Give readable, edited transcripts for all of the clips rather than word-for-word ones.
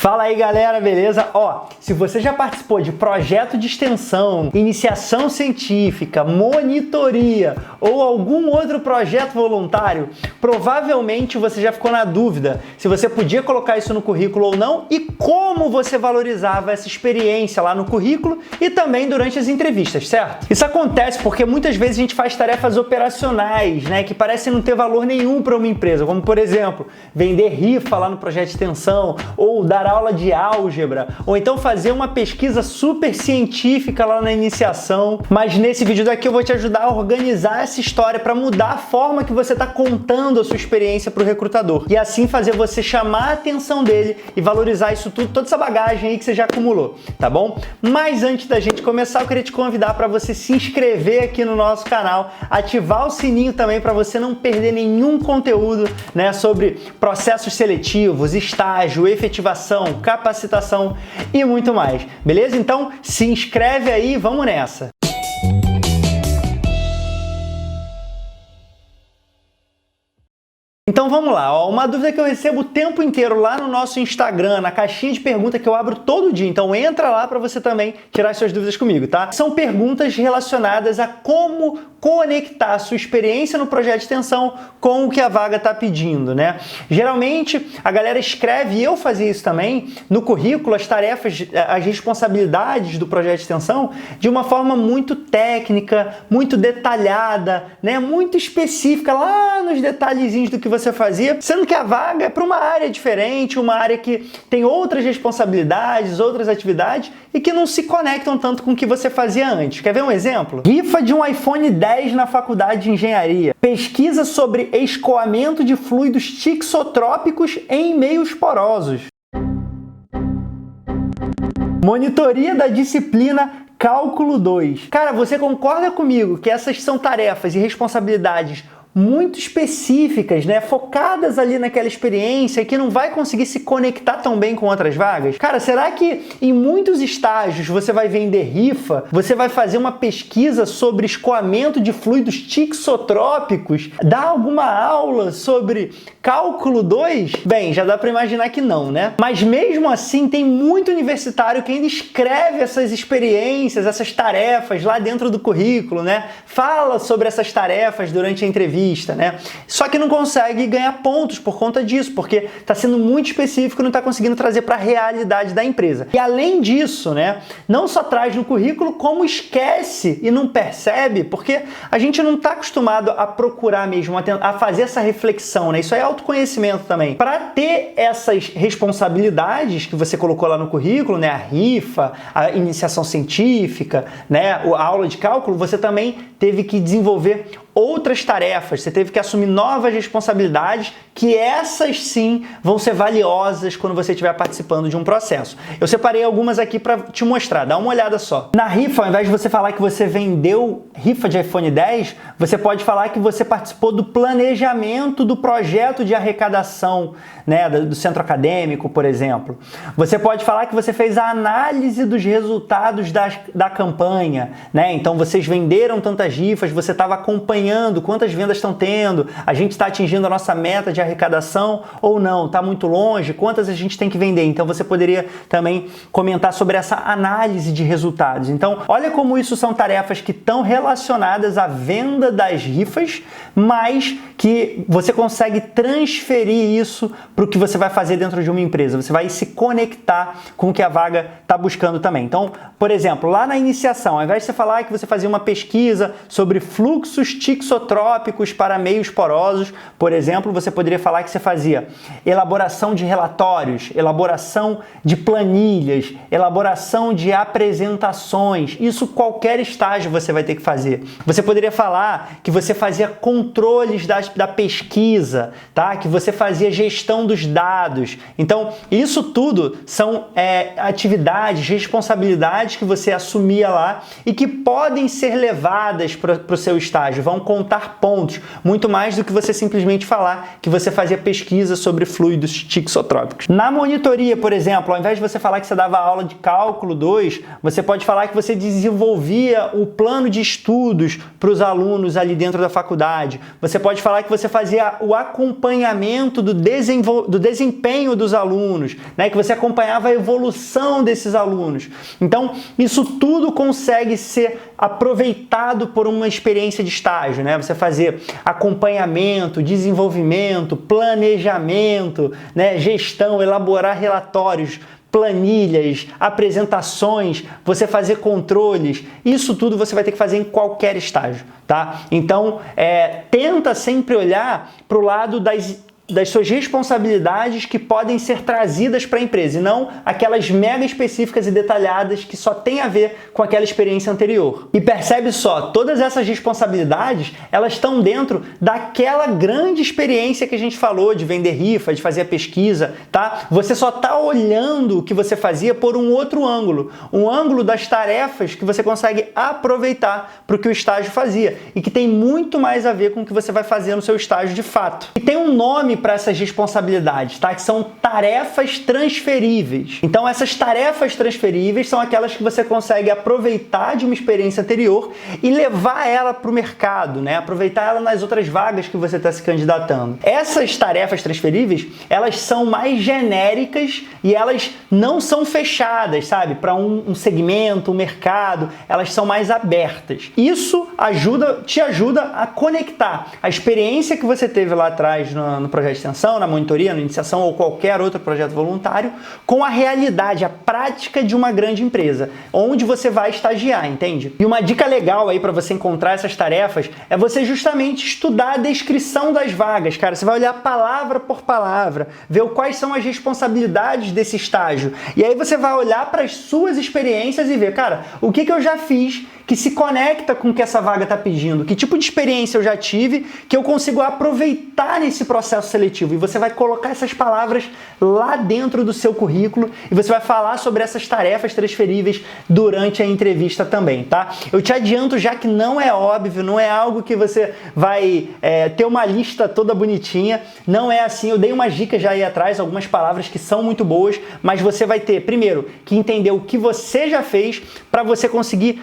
Fala aí galera, beleza? Ó, se você já participou de projeto de extensão, iniciação científica, monitoria ou algum outro projeto voluntário, provavelmente você já ficou na dúvida se você podia colocar isso no currículo ou não e como você valorizava essa experiência lá no currículo e também durante as entrevistas, certo? Isso acontece porque muitas vezes a gente faz tarefas operacionais, né, que parecem não ter valor nenhum para uma empresa, como por exemplo, vender rifa lá no projeto de extensão ou dar aula de álgebra, ou então fazer uma pesquisa super científica lá na iniciação. Mas nesse vídeo daqui eu vou te ajudar a organizar essa história para mudar a forma que você está contando a sua experiência para o recrutador e assim fazer você chamar a atenção dele e valorizar isso tudo, toda essa bagagem aí que você já acumulou, tá bom? Mas antes da gente começar, eu queria te convidar para você se inscrever aqui no nosso canal, ativar o sininho também para você não perder nenhum conteúdo, né, sobre processos seletivos, estágio, efetivação, capacitação e muito mais, beleza? Então se inscreve aí, vamos nessa! Então vamos lá, ó, uma dúvida que eu recebo o tempo inteiro lá no nosso Instagram, na caixinha de pergunta que eu abro todo dia, então entra lá para você também tirar suas dúvidas comigo, tá? São perguntas relacionadas a como conectar a sua experiência no projeto de extensão com o que a vaga está pedindo, né? Geralmente a galera escreve, e eu fazia isso também, no currículo as tarefas, as responsabilidades do projeto de extensão de uma forma muito técnica, muito detalhada, né? Muito específica, lá nos detalhezinhos do que você fazia, sendo que a vaga é para uma área diferente, uma área que tem outras responsabilidades, outras atividades e que não se conectam tanto com o que você fazia antes. Quer ver um exemplo? Rifa de um iPhone 10 na faculdade de engenharia. Pesquisa sobre escoamento de fluidos tixotrópicos em meios porosos. Monitoria da disciplina Cálculo 2. Cara, você concorda comigo que essas são tarefas e responsabilidades muito específicas, né, focadas ali naquela experiência que não vai conseguir se conectar tão bem com outras vagas? Cara, será que em muitos estágios você vai vender rifa, você vai fazer uma pesquisa sobre escoamento de fluidos tixotrópicos, dar alguma aula sobre cálculo 2? Bem, já dá para imaginar que não, né? Mas mesmo assim tem muito universitário que ainda escreve essas experiências, essas tarefas lá dentro do currículo, né? Fala sobre essas tarefas durante a entrevista, né? Só que não consegue ganhar pontos por conta disso, porque está sendo muito específico e não está conseguindo trazer para a realidade da empresa. E além disso, né, não só traz no currículo, como esquece e não percebe, porque a gente não está acostumado a procurar mesmo, a fazer essa reflexão, né? Isso é autoconhecimento também. Para ter essas responsabilidades que você colocou lá no currículo, né, a rifa, a iniciação científica, né, a aula de cálculo, você também teve que desenvolver outras tarefas, você teve que assumir novas responsabilidades, que essas sim vão ser valiosas quando você estiver participando de um processo. Eu separei algumas aqui para te mostrar, dá uma olhada só. Na rifa, ao invés de você falar que você vendeu rifa de iPhone 10, você pode falar que você participou do planejamento do projeto de arrecadação, né, do centro acadêmico, por exemplo. Você pode falar que você fez a análise dos resultados da campanha, né? Então vocês venderam tantas rifas, você estava acompanhando quantas vendas estão tendo, a gente está atingindo a nossa meta de arrecadação ou não, está muito longe, quantas a gente tem que vender. Então você poderia também comentar sobre essa análise de resultados. Então olha como isso são tarefas que estão relacionadas à venda das rifas, mas que você consegue transferir isso para o que você vai fazer dentro de uma empresa. Você vai se conectar com o que a vaga está buscando também. Então, por exemplo, lá na iniciação, ao invés de você falar que você fazia uma pesquisa sobre fluxos tixotrópicos para meios porosos, por exemplo, você poderia falar que você fazia elaboração de relatórios, elaboração de planilhas, elaboração de apresentações. Isso qualquer estágio você vai ter que fazer. Você poderia falar que você fazia controles da pesquisa, tá? Que você fazia gestão dos dados. Então, isso tudo são atividades, responsabilidades que você assumia lá e que podem ser levadas para o seu estágio, vão contar pontos, muito mais do que você simplesmente falar que você você fazia pesquisa sobre fluidos tixotrópicos. Na monitoria, por exemplo, ao invés de você falar que você dava aula de cálculo 2, você pode falar que você desenvolvia o plano de estudos para os alunos ali dentro da faculdade. Você pode falar que você fazia o acompanhamento do desempenho dos alunos, né? Que você acompanhava a evolução desses alunos. Então, isso tudo consegue ser aproveitado por uma experiência de estágio, né? Você fazer acompanhamento, desenvolvimento, planejamento, né? Gestão, elaborar relatórios, planilhas, apresentações, você fazer controles, isso tudo você vai ter que fazer em qualquer estágio, tá? Então, tenta sempre olhar para o lado das suas responsabilidades que podem ser trazidas para a empresa, e não aquelas mega específicas e detalhadas que só tem a ver com aquela experiência anterior. E percebe só, todas essas responsabilidades, elas estão dentro daquela grande experiência que a gente falou de vender rifa, de fazer a pesquisa, tá? Você só está olhando o que você fazia por um outro ângulo, um ângulo das tarefas que você consegue aproveitar para o que o estágio fazia e que tem muito mais a ver com o que você vai fazer no seu estágio de fato. E tem um nome para essas responsabilidades, tá? Que são tarefas transferíveis. Então, essas tarefas transferíveis são aquelas que você consegue aproveitar de uma experiência anterior e levar ela para o mercado, né? Aproveitar ela nas outras vagas que você está se candidatando. Essas tarefas transferíveis, elas são mais genéricas e elas não são fechadas, sabe? Para um segmento, um mercado, elas são mais abertas. Isso te ajuda a conectar a experiência que você teve lá atrás no projeto de extensão, na monitoria, na iniciação ou qualquer outro projeto voluntário com a realidade, a prática de uma grande empresa, onde você vai estagiar, entende? E uma dica legal aí para você encontrar essas tarefas é você justamente estudar a descrição das vagas, cara. Você vai olhar palavra por palavra, ver quais são as responsabilidades desse estágio. E aí você vai olhar para as suas experiências e ver, cara, o que eu já fiz que se conecta com o que essa vaga está pedindo, que tipo de experiência eu já tive que eu consigo aproveitar nesse processo seletivo. E você vai colocar essas palavras lá dentro do seu currículo e você vai falar sobre essas tarefas transferíveis durante a entrevista também, tá? Eu te adianto já que não é óbvio, não é algo que você vai ter uma lista toda bonitinha, não é assim. Eu dei umas dicas já aí atrás, algumas palavras que são muito boas, mas você vai ter, primeiro, que entender o que você já fez para você conseguir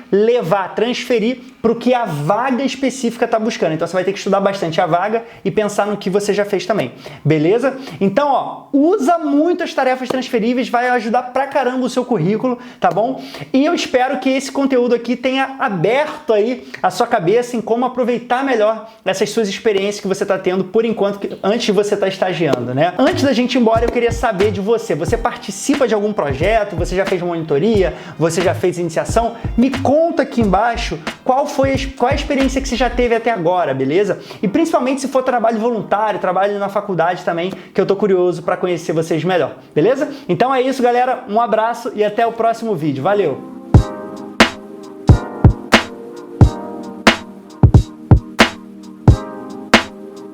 transferir para o que a vaga específica está buscando. Então você vai ter que estudar bastante a vaga e pensar no que você já fez também, beleza? Então, ó, usa muito as tarefas transferíveis, vai ajudar pra caramba o seu currículo, tá bom? E eu espero que esse conteúdo aqui tenha aberto aí a sua cabeça em como aproveitar melhor essas suas experiências que você está tendo por enquanto, antes de você estar estagiando, né? Antes da gente ir embora, eu queria saber de você. Você participa de algum projeto? Você já fez monitoria? Você já fez iniciação? Me conta aqui embaixo qual a experiência que você já teve até agora, beleza? E principalmente se for trabalho voluntário, trabalho na faculdade também, que eu tô curioso para conhecer vocês melhor, beleza? Então é isso, galera. Um abraço e até o próximo vídeo. Valeu!